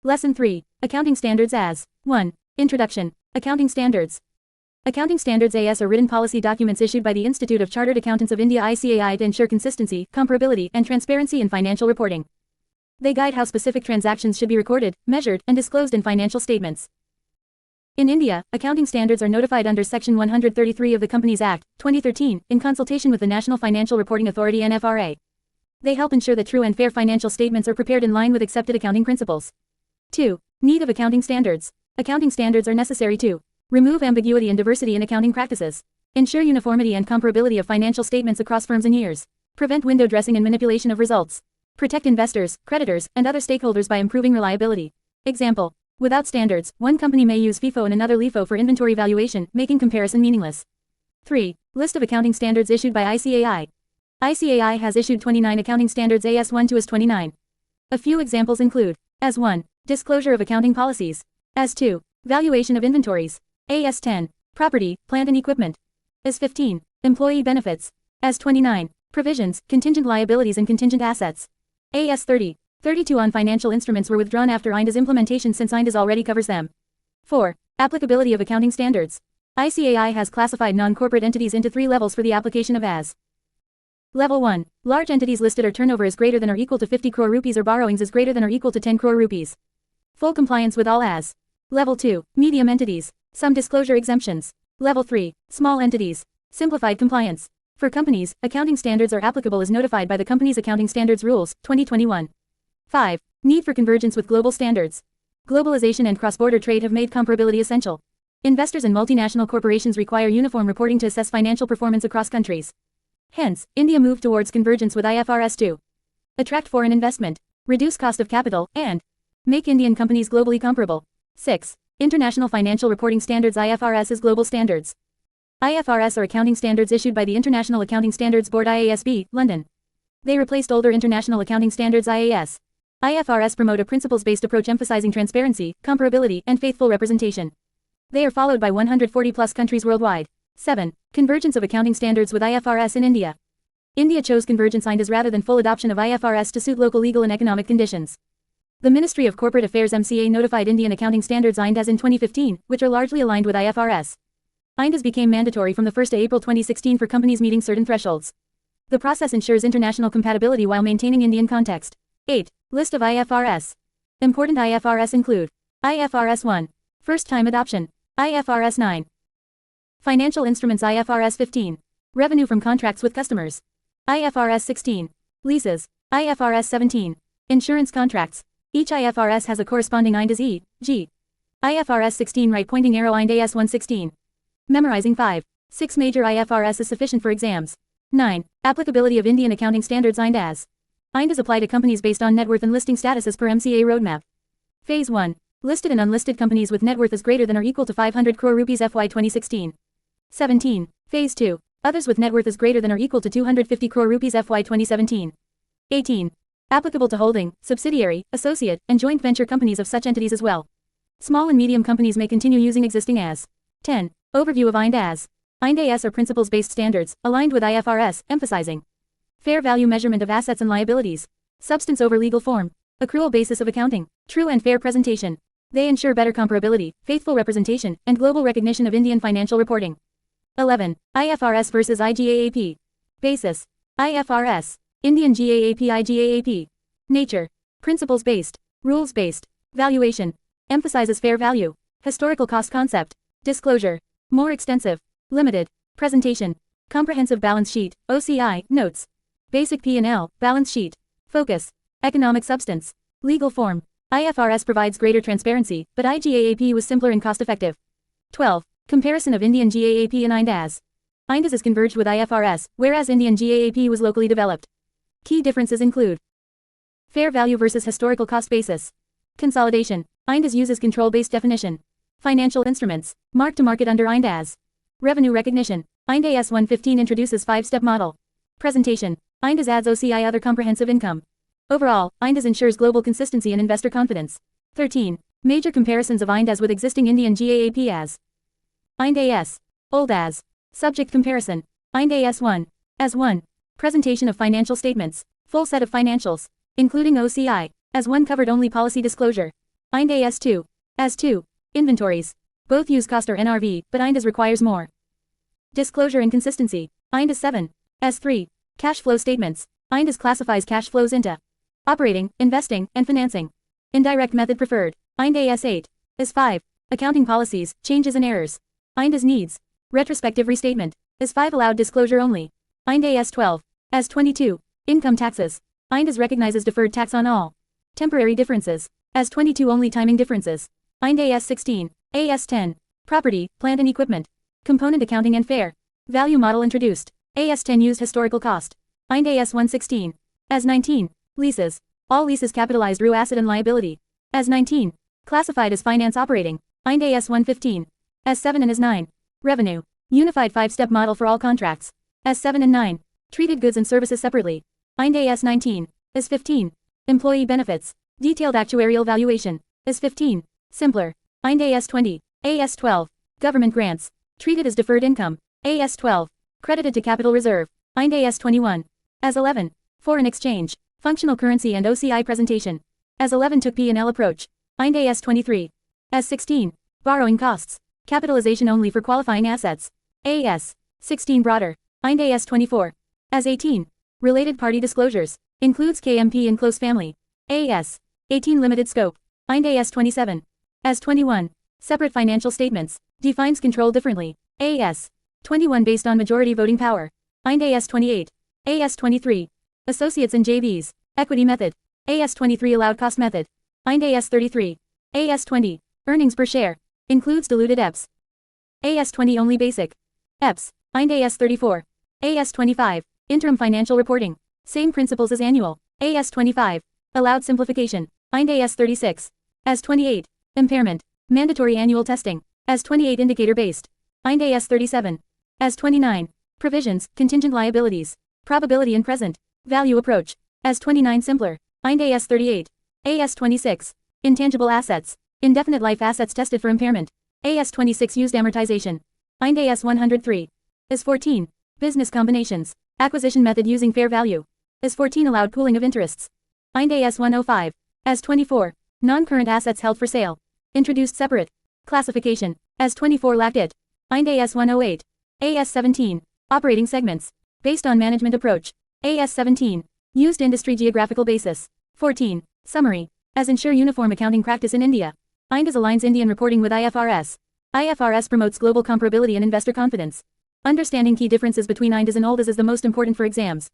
Lesson 3. Accounting Standards as 1. Introduction. Accounting Standards. Accounting Standards AS are written policy documents issued by the Institute of Chartered Accountants of India ICAI to ensure consistency, comparability, and transparency in financial reporting. They guide how specific transactions should be recorded, measured, and disclosed in financial statements. In India, accounting standards are notified under Section 133 of the Companies Act, 2013, in consultation with the National Financial Reporting Authority (NFRA). They help ensure that true and fair financial statements are prepared in line with accepted accounting principles. 2. Need of accounting standards. Accounting standards are necessary to remove ambiguity and diversity in accounting practices, ensure uniformity and comparability of financial statements across firms and years, prevent window dressing and manipulation of results, protect investors, creditors, and other stakeholders by improving reliability. Example. Without standards, one company may use FIFO and another LIFO for inventory valuation, making comparison meaningless. 3. List of accounting standards issued by ICAI. ICAI has issued 29 accounting standards AS1 to AS29. A few examples include AS1. Disclosure of accounting policies. AS2. Valuation of inventories. AS10. Property, plant and equipment. AS15. Employee benefits. AS29. Provisions, contingent liabilities and contingent assets. AS30. 32 on financial instruments were withdrawn after Ind AS implementation since Ind AS already covers them. 4. Applicability of accounting standards. ICAI has classified non-corporate entities into 3 levels for the application of AS. Level 1. Large entities listed or turnover is greater than or equal to 50 crore rupees or borrowings is greater than or equal to 10 crore rupees. Full compliance with all AS. Level 2. Medium entities. Some disclosure exemptions. Level 3. Small entities. Simplified compliance. For companies, accounting standards are applicable as notified by the Companies Accounting Standards Rules, 2021. 5. Need for convergence with global standards. Globalization and cross-border trade have made comparability essential. Investors and multinational corporations require uniform reporting to assess financial performance across countries. Hence, India moved towards convergence with IFRS to attract foreign investment, reduce cost of capital, and make Indian companies globally comparable. 6. International Financial Reporting Standards IFRS is global standards. IFRS are accounting standards issued by the International Accounting Standards Board IASB, London. They replaced older International Accounting Standards IAS. IFRS promote a principles-based approach emphasizing transparency, comparability, and faithful representation. They are followed by 140+ countries worldwide. 7. Convergence of accounting standards with IFRS in India. India chose convergence Ind AS rather than full adoption of IFRS to suit local legal and economic conditions. The Ministry of Corporate Affairs (MCA) notified Indian accounting standards Ind AS in 2015, which are largely aligned with IFRS. Ind AS became mandatory from the 1st of April 2016 for companies meeting certain thresholds. The process ensures international compatibility while maintaining Indian context. 8. List of IFRS. Important IFRS include IFRS 1. First-time adoption. IFRS 9. Financial instruments IFRS 15. Revenue from contracts with customers. IFRS 16. Leases. IFRS 17. Insurance contracts. Each IFRS has a corresponding Ind AS E, G. IFRS 16 right pointing arrow Ind AS 116. Memorizing 5. 6 major IFRS is sufficient for exams. 9. Applicability of Indian accounting standards Ind AS. Ind AS apply to companies based on net worth and listing status as per MCA roadmap. Phase 1. Listed and unlisted companies with net worth is greater than or equal to 500 crore rupees FY 2016. 17. Phase 2. Others with net worth is greater than or equal to 250 crore rupees FY 2017. 18. Applicable to holding, subsidiary, associate, and joint venture companies of such entities as well. Small and medium companies may continue using existing AS. 10. Overview of Ind AS. Ind AS are principles-based standards, aligned with IFRS, emphasizing fair value measurement of assets and liabilities, substance over legal form, accrual basis of accounting, true and fair presentation. They ensure better comparability, faithful representation, and global recognition of Indian financial reporting. 11. IFRS versus IGAAP. Basis. IFRS. Indian GAAP IGAAP. Nature. Principles-based. Rules-based. Valuation. Emphasizes fair value. Historical cost concept. Disclosure. More extensive. Limited. Presentation. Comprehensive balance sheet, OCI, notes. Basic P&L, balance sheet. Focus. Economic substance. Legal form. IFRS provides greater transparency, but IGAAP was simpler and cost-effective. 12. Comparison of Indian GAAP and Ind AS. Ind AS is converged with IFRS, whereas Indian GAAP was locally developed. Key differences include fair value versus historical cost basis. Consolidation. Ind AS uses control-based definition. Financial instruments. Mark-to-market under Ind AS. Revenue recognition. Ind AS 115 introduces 5-step model. Presentation. Ind AS adds OCI other comprehensive income. Overall, Ind AS ensures global consistency and investor confidence. 13. Major comparisons of Ind AS with existing Indian GAAP as Ind AS. Old AS. Subject comparison. Ind AS 1. As 1. Presentation of financial statements. Full set of financials. Including OCI. As 1 covered only policy disclosure. Ind AS 2. As 2. Inventories. Both use cost or NRV, but Ind AS requires more. Disclosure inconsistency. Ind AS 7. As 3. Cash flow statements. Ind AS classifies cash flows into operating, investing, and financing. Indirect method preferred. Ind AS 8. As 5. Accounting policies, changes and errors. Ind AS needs. Retrospective restatement. As 5 allowed disclosure only. Ind AS 12. As 22. Income taxes. Ind AS recognizes deferred tax on all temporary differences. As 22 only timing differences. Ind AS 16. AS 10. Property, plant and equipment. Component accounting and fair value model introduced. AS 10 used historical cost. Ind AS 116. As 19. Leases. All leases capitalized through asset and liability. As 19. Classified as finance operating. Ind AS 115. As 7 and as 9. Revenue. Unified 5-step model for all contracts. As 7 and 9. Treated goods and services separately. Ind AS 19. As 15. Employee benefits. Detailed actuarial valuation. As 15. Simpler. Ind AS 20. AS 12. Government grants. Treated as deferred income. AS 12. Credited to capital reserve. Ind AS 21. As 11. Foreign exchange. Functional currency and OCI presentation. As 11 took P&L approach. Ind AS 23. As 16. Borrowing costs. Capitalization only for qualifying assets. AS 16 broader. Ind AS 24. As 18. Related party disclosures. Includes KMP and close family. AS 18 limited scope. Ind AS 27. As 21. Separate financial statements. Defines control differently. AS 21 based on majority voting power. Ind AS 28. AS 23. Associates and JVs. Equity method. AS 23 allowed cost method. Ind AS 33. AS 20. Earnings per share. Includes diluted EPS. AS 20 only basic. EPS. Ind AS 34. AS 25. Interim financial reporting. Same principles as annual. AS 25. Allowed simplification. Ind AS 36. As 28. Impairment. Mandatory annual testing. As 28 indicator based. Ind AS 37. As 29. Provisions, contingent liabilities. Probability and present value approach. As 29 simpler. Ind AS 38. AS 26. Intangible assets. Indefinite life assets tested for impairment. AS 26 used amortization. Ind AS 103. As 14. Business combinations. Acquisition method using fair value. As 14 allowed pooling of interests. Ind AS 105. As 24. Non-current assets held for sale. Introduced separate classification. As 24 lacked it. Ind AS 108. AS 17. Operating segments. Based on management approach. AS 17. Used industry geographical basis. 14. Summary. As ensure uniform accounting practice in India. Ind AS aligns Indian reporting with IFRS. IFRS promotes global comparability and investor confidence. Understanding key differences between Ind AS and Old AS is the most important for exams.